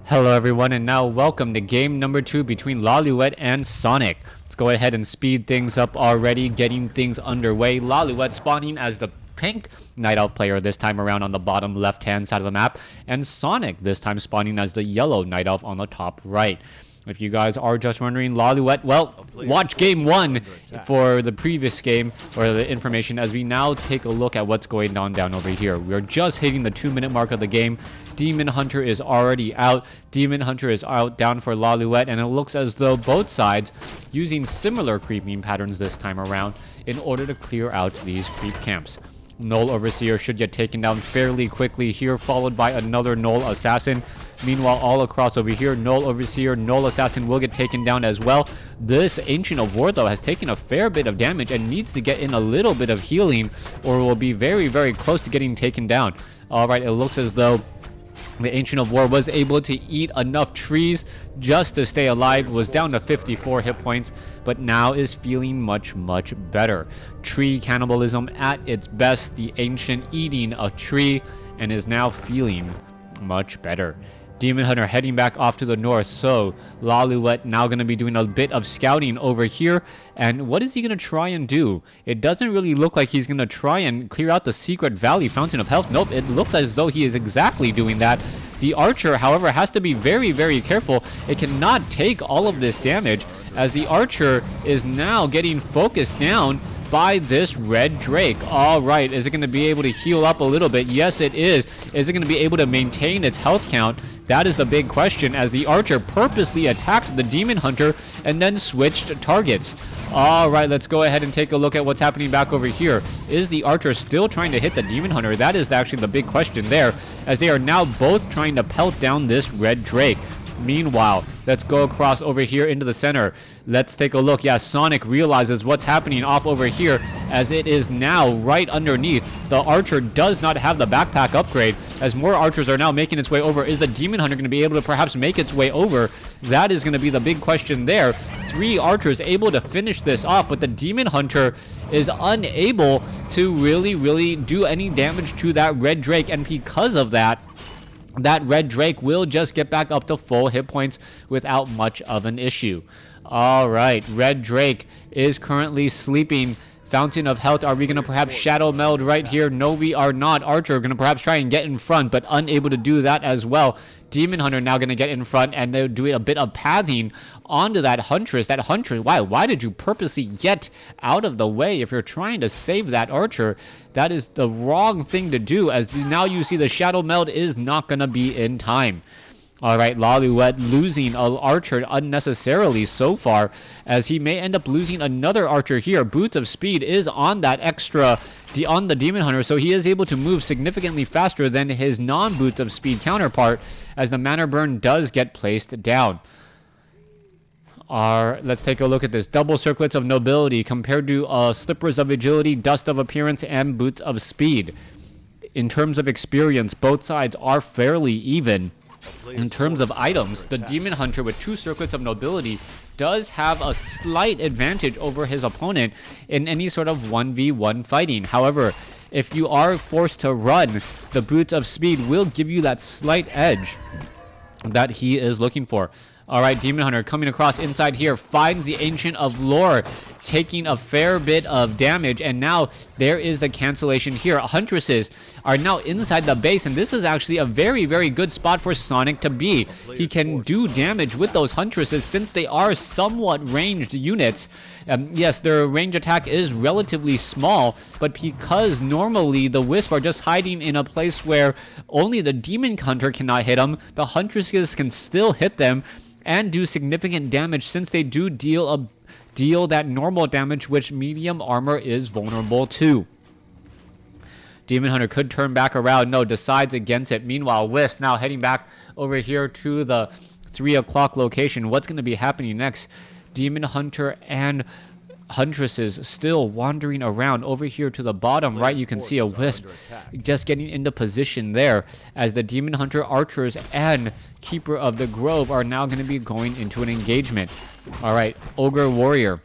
Hello everyone, and now welcome to game number 2 between Lawliet and Sonik. Let's go ahead and speed things up already, getting things underway. Lawliet spawning as the pink Night Elf player this time around on the bottom left-hand side of the map, and Sonik this time spawning as the yellow Night Elf on the top right. If you guys are just wondering, Lawliet, well, watch game 1 for the previous game, or the information, as we now take a look at what's going on down over here. We're just hitting the 2-minute mark of the game. Demon Hunter is already out. Demon Hunter is out down for Lawliet, and it looks as though both sides using similar creeping patterns this time around in order to clear out these creep camps. Null Overseer should get taken down fairly quickly here, followed by another Null Assassin. Meanwhile, all across over here, Null Overseer, Null Assassin will get taken down as well. This Ancient of War, though, has taken a fair bit of damage and needs to get in a little bit of healing, or will be very, very close to getting taken down. Alright, it looks as though the Ancient of War was able to eat enough trees just to stay alive, was down to 54 hit points, but now is feeling much, much better. Tree cannibalism at its best, the Ancient eating a tree, and is now feeling much better. Demon Hunter heading back off to the north, so Lawliet now going to be doing a bit of scouting over here. And what is he going to try and do? It doesn't really look like he's going to try and clear out the secret valley fountain of health. Nope, it looks as though he is exactly doing that. The archer, however, has to be very, very careful. It cannot take all of this damage, as the archer is now getting focused down by this red drake. All right, is it going to be able to heal up a little bit? Yes, it is. Is it going to be able to maintain its health count? That is the big question, as the archer purposely attacked the demon hunter and then switched targets. All right, let's go ahead and take a look at what's happening back over here. Is the archer still trying to hit the demon hunter? That is actually the big question there, as they are now both trying to pelt down this red drake. Meanwhile, let's go across over here into the center. Let's take a look. Yeah, Sonik realizes what's happening off over here, as it is now right underneath. The archer does not have the backpack upgrade, as more archers are now making its way over. Is the demon hunter going to be able to perhaps make its way over? That is going to be the big question there. 3 archers able to finish this off, but the demon hunter is unable to really do any damage to that red drake, and because of that, that red drake will just get back up to full hit points without much of an issue. All right, red drake is currently sleeping. Fountain of health, are we going to perhaps shadow meld right here? No, we are not. Archer going to perhaps try and get in front, but unable to do that as well. Demon Hunter now going to get in front, and they're doing a bit of pathing onto that Huntress. That Huntress, why did you purposely get out of the way if you're trying to save that Archer? That is the wrong thing to do, as now you see the shadow meld is not going to be in time. All right, Lawliet losing an archer unnecessarily so far, as he may end up losing another archer here. Boots of Speed is on that extra, on the Demon Hunter, so he is able to move significantly faster than his non-Boots of Speed counterpart, as the Mana Burn does get placed down. Let's take a look at this. Double Circlets of Nobility compared to Slippers of Agility, Dust of Appearance, and Boots of Speed. In terms of experience, both sides are fairly even. In terms of items, the Demon Hunter with 2 Circlets of Nobility does have a slight advantage over his opponent in any sort of 1v1 fighting. However, if you are forced to run, the Boots of Speed will give you that slight edge that he is looking for. All right, Demon Hunter coming across inside here, finds the Ancient of Lore, taking a fair bit of damage, and now there is the cancellation here. Huntresses are now inside the base, and this is actually a very, very good spot for Sonik to be. He can do damage with those Huntresses since they are somewhat ranged units. Yes, their range attack is relatively small, but because normally the Wisp are just hiding in a place where only the Demon Hunter cannot hit them, the Huntresses can still hit them and do significant damage, since they do deal that normal damage which medium armor is vulnerable to. Demon Hunter could turn back around. No, decides against it. Meanwhile, Wisp now heading back over here to the 3 o'clock location. What's going to be happening next? Demon Hunter and Huntresses still wandering around. Over here to the bottom right, you can see a Wisp just getting into position there, as the Demon Hunter, Archers, and Keeper of the Grove are now going to be going into an engagement. All right, Ogre Warrior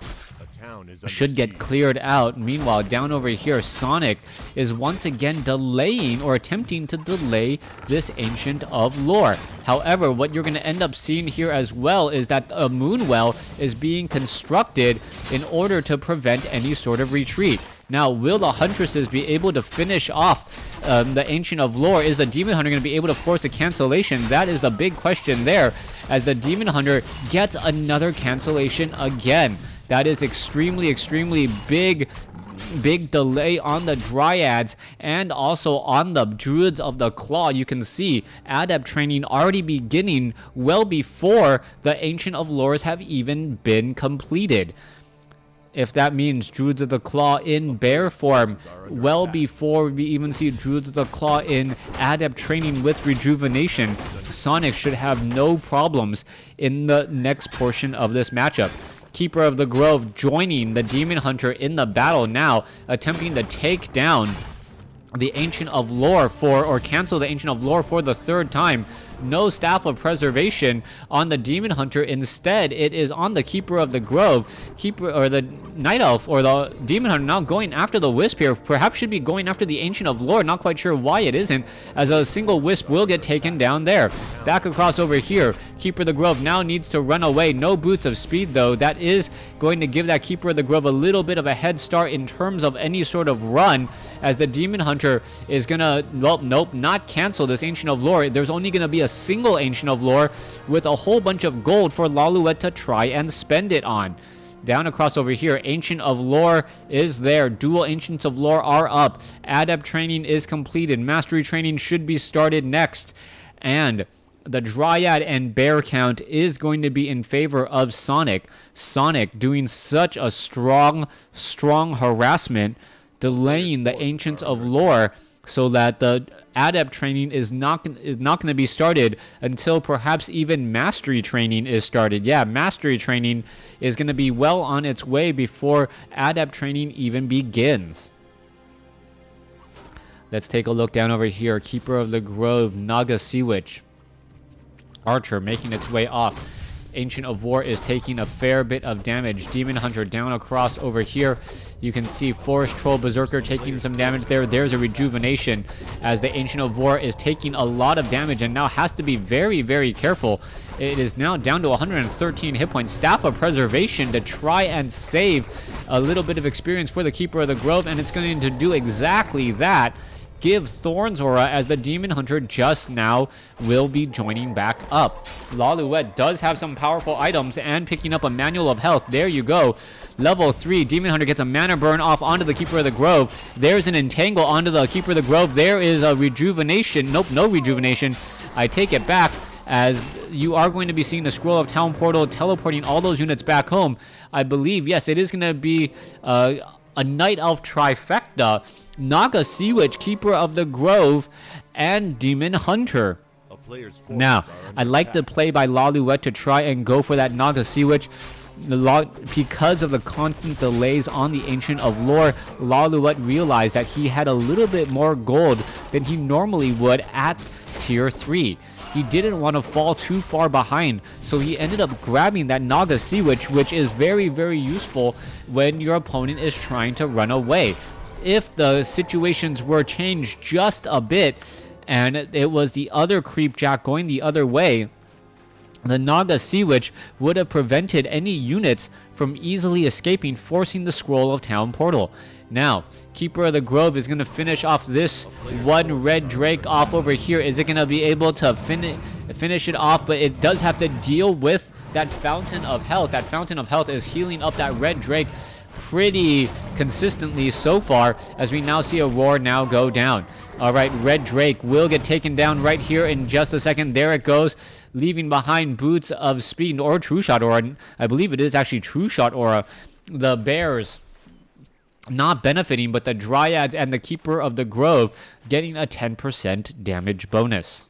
should get cleared out. Meanwhile, down over here, Sonik is once again delaying or attempting to delay this Ancient of Lore. However, what you're going to end up seeing here as well is that a moon well is being constructed in order to prevent any sort of retreat. Now, will the Huntresses be able to finish off the Ancient of Lore? Is the Demon Hunter going to be able to force a cancellation? That is the big question there, as the Demon Hunter gets another cancellation again. That is extremely big delay on the Dryads and also on the Druids of the Claw. You can see adept training already beginning well before the Ancient of Lores have even been completed. If that means Druids of the Claw in bear form, well before we even see Druids of the Claw in adept training with rejuvenation, Sonik should have no problems in the next portion of this matchup. Keeper of the Grove joining the Demon Hunter in the battle now, attempting to take down the Ancient of Lore or cancel the Ancient of Lore for the third time. No Staff of Preservation on the Demon Hunter. Instead, it is on the Keeper of the Grove. Or the Night Elf or the Demon Hunter now going after the Wisp here. Perhaps should be going after the Ancient of Lore. Not quite sure why it isn't, as a single Wisp will get taken down there. Back across over here, Keeper of the Grove now needs to run away. No Boots of Speed, though. That is going to give that Keeper of the Grove a little bit of a head start in terms of any sort of run, as the Demon Hunter is gonna, well, nope, not cancel this Ancient of Lore. There's only gonna be a single Ancient of Lore with a whole bunch of gold for Lawliet to try and spend it on. Down across over here, Ancient of Lore is there. Dual Ancients of Lore are up. Adept training is completed. Mastery training should be started next. And the Dryad and Bear count is going to be in favor of Sonik. Sonik doing such a strong harassment, delaying the Ancients of Lore, so that the adept training is not going to be started until perhaps even mastery training is started. Yeah, mastery training is going to be well on its way before adept training even begins. Let's take a look down over here. Keeper of the Grove, Naga Sea Witch, Archer making its way off. Ancient of War is taking a fair bit of damage. Demon Hunter down across over here. You can see Forest Troll Berserker taking some damage there. There's a rejuvenation, as the Ancient of War is taking a lot of damage and now has to be very careful. It is now down to 113 hit points. Staff of Preservation to try and save a little bit of experience for the Keeper of the Grove, and it's going to do exactly that. Give Thorn's Aura, as the Demon Hunter just now will be joining back up. Lawliet does have some powerful items and picking up a Manual of Health. There you go. Level 3, Demon Hunter gets a Mana Burn off onto the Keeper of the Grove. There's an Entangle onto the Keeper of the Grove. There is a Rejuvenation. Nope, no Rejuvenation. I take it back, as you are going to be seeing the Scroll of Town Portal teleporting all those units back home. I believe, yes, it is going to be a Night Elf trifecta. Naga Sea Witch, Keeper of the Grove, and Demon Hunter. Now, I'd like the play by Lawliet to try and go for that Naga Sea Witch. Because of the constant delays on the Ancient of Lore, Lawliet realized that he had a little bit more gold than he normally would at Tier 3. He didn't want to fall too far behind, so he ended up grabbing that Naga Sea Witch, which is very useful when your opponent is trying to run away. If the situations were changed just a bit, and it was the other Creepjack going the other way, the Naga Sea Witch would have prevented any units from easily escaping, forcing the Scroll of Town Portal. Now, Keeper of the Grove is going to finish off this one Red Drake off over here. Is it going to be able to finish it off? But it does have to deal with that Fountain of Health. That Fountain of Health is healing up that Red Drake pretty consistently so far, as we now see a Roar now go down. All right, Red Drake will get taken down right here in just a second. There it goes, leaving behind Boots of Speed, or True Shot Aura. I believe it is actually True Shot Aura. The Bears not benefiting, but the Dryads and the Keeper of the Grove getting a 10% damage bonus.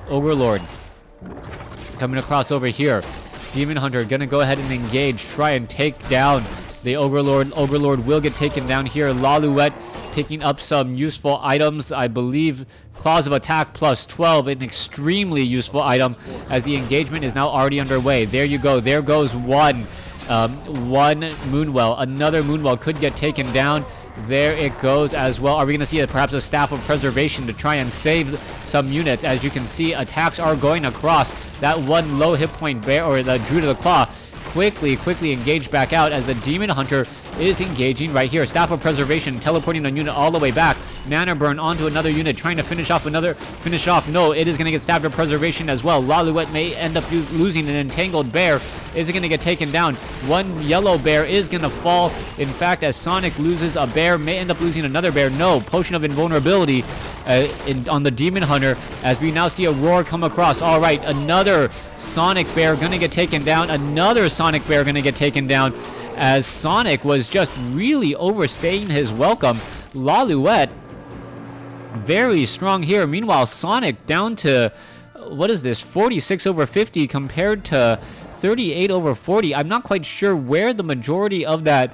Ogre Lord coming across over here. Demon Hunter gonna go ahead and engage, try and take down the Ogre Lord. Ogre Lord will get taken down here. Lawliet picking up some useful items. I believe Claws of Attack plus 12, an extremely useful item, as the engagement is now already underway. There you go. There goes one. One Moonwell. Another Moonwell could get taken down. There it goes as well. Are we going to see perhaps a Staff of Preservation to try and save some units? As you can see, attacks are going across. That one low hit point bear, or the Druid of the Claw, quickly engaged back out as the Demon Hunter is engaging right here. Staff of Preservation teleporting a unit all the way back. Mana Burn onto another unit, trying to finish off. No, it is going to get Staff of Preservation as well. Lawliet may end up losing an Entangled Bear. Is it going to get taken down? One yellow bear is going to fall. In fact, as Sonik loses a bear, may end up losing another bear. No, Potion of Invulnerability on the Demon Hunter, as we now see a Roar come across. All right, another Sonic Bear going to get taken down. Another Sonic Bear going to get taken down, as Sonik was just really overstaying his welcome. Lawliet, very strong here. Meanwhile, Sonik down to, what is this, 46 over 50 compared to 38 over 40. I'm not quite sure where the majority of that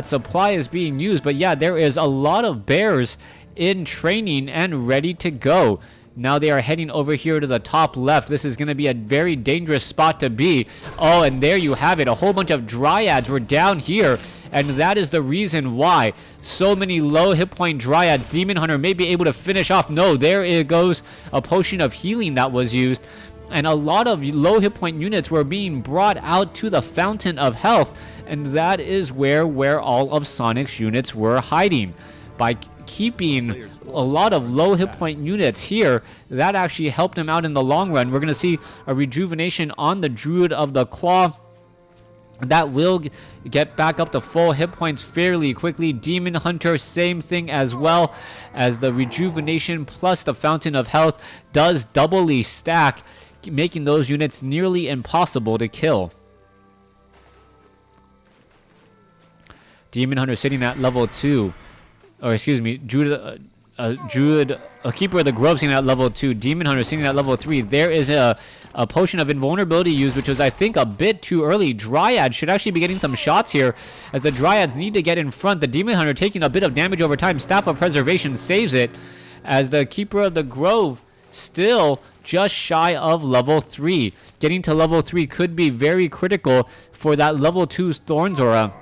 supply is being used, but yeah, there is a lot of bears in training and ready to go. Now they are heading over here to the top left. This is going to be a very dangerous spot to be. Oh, and there you have it. A whole bunch of Dryads were down here, and that is the reason why so many low hit point Dryads. Demon Hunter may be able to finish off. No, there it goes. A Potion of Healing that was used. And a lot of low hit point units were being brought out to the Fountain of Health, and that is where all of Sonic's units were hiding. By keeping a lot of low hit point units here, that actually helped him out in the long run. We're going to see a rejuvenation on the Druid of the Claw. That will get back up to full hit points fairly quickly. Demon Hunter, same thing as well, as the rejuvenation plus the Fountain of Health does doubly stack, making those units nearly impossible to kill. Demon Hunter sitting at level 2. Or excuse me, Druid, Keeper of the Grove sitting at level 2. Demon Hunter sitting at level 3. There is a Potion of Invulnerability used, which was, I think, a bit too early. Dryad should actually be getting some shots here, as the Dryads need to get in front. The Demon Hunter taking a bit of damage over time. Staff of Preservation saves it, as the Keeper of the Grove still just shy of level 3. Getting to level 3 could be very critical for that level 2 Thorns Aura.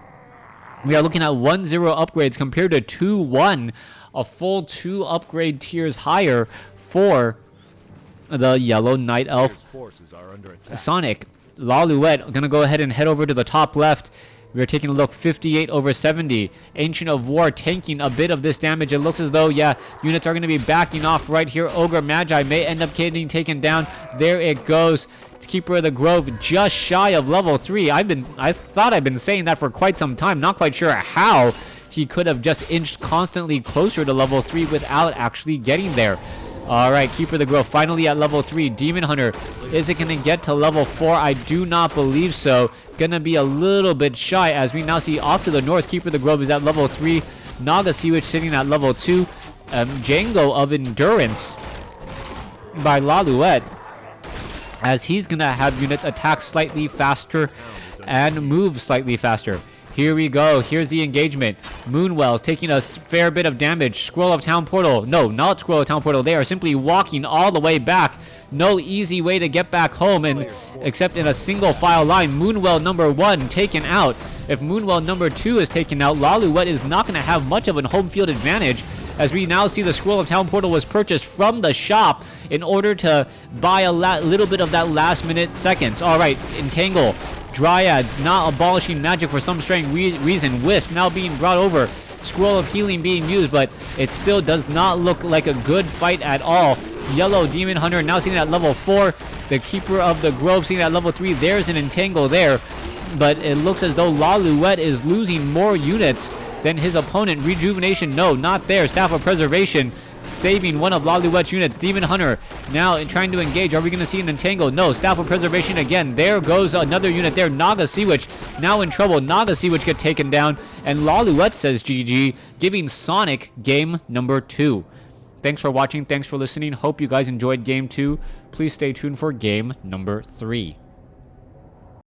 We are looking at 1-0 upgrades compared to 2-1, a full 2 upgrade tiers higher for the Yellow Night Elf Sonik. Lawliet going to go ahead and head over to the top left. We are taking a look, 58 over 70. Ancient of War tanking a bit of this damage. It looks as though, yeah, units are going to be backing off right here. Ogre Magi may end up getting taken down. There it goes. Keeper of the Grove just shy of level 3. I thought I've been saying that for quite some time. Not quite sure how he could have just inched constantly closer to level 3 without actually getting there. Alright, Keeper of the Grove finally at level 3. Demon Hunter, is it going to get to level 4? I do not believe so. Gonna be a little bit shy, as we now see off to the north. Keeper of the Grove is at level 3. Naga Sea Witch sitting at level 2. Django of Endurance by Lawliet, as he's gonna have units attack slightly faster and move slightly faster. Here we go. Here's the engagement. Moonwell's taking a fair bit of damage. Scroll of Town Portal. No, not Scroll of Town Portal. They are simply walking all the way back. No easy way to get back home, and except in a single file line. Moonwell number 1 taken out. If Moonwell number 2 is taken out, Lawliet is not going to have much of a home field advantage, as we now see the Scroll of Town Portal was purchased from the shop in order to buy a little bit of that last minute seconds. All right, Entangle. Dryads not abolishing magic for some strange reason. Wisp now being brought over. Scroll of Healing being used, but it still does not look like a good fight at all. Yellow Demon Hunter now sitting at level 4. The Keeper of the Grove sitting at level 3. There's an Entangle there, but it looks as though Lawliet is losing more units than his opponent. Rejuvenation, no, not there. Staff of Preservation saving one of Lawliet's units. Demon Hunter now trying to engage. Are we going to see an Entangle? No. Staff of Preservation again. There goes another unit there. Naga Sea Witch now in trouble. Naga Sea Witch get taken down, and Lawliet says GG, giving Sonik game number 2. Thanks for watching. Thanks for listening. Hope you guys enjoyed game 2. Please stay tuned for game number 3.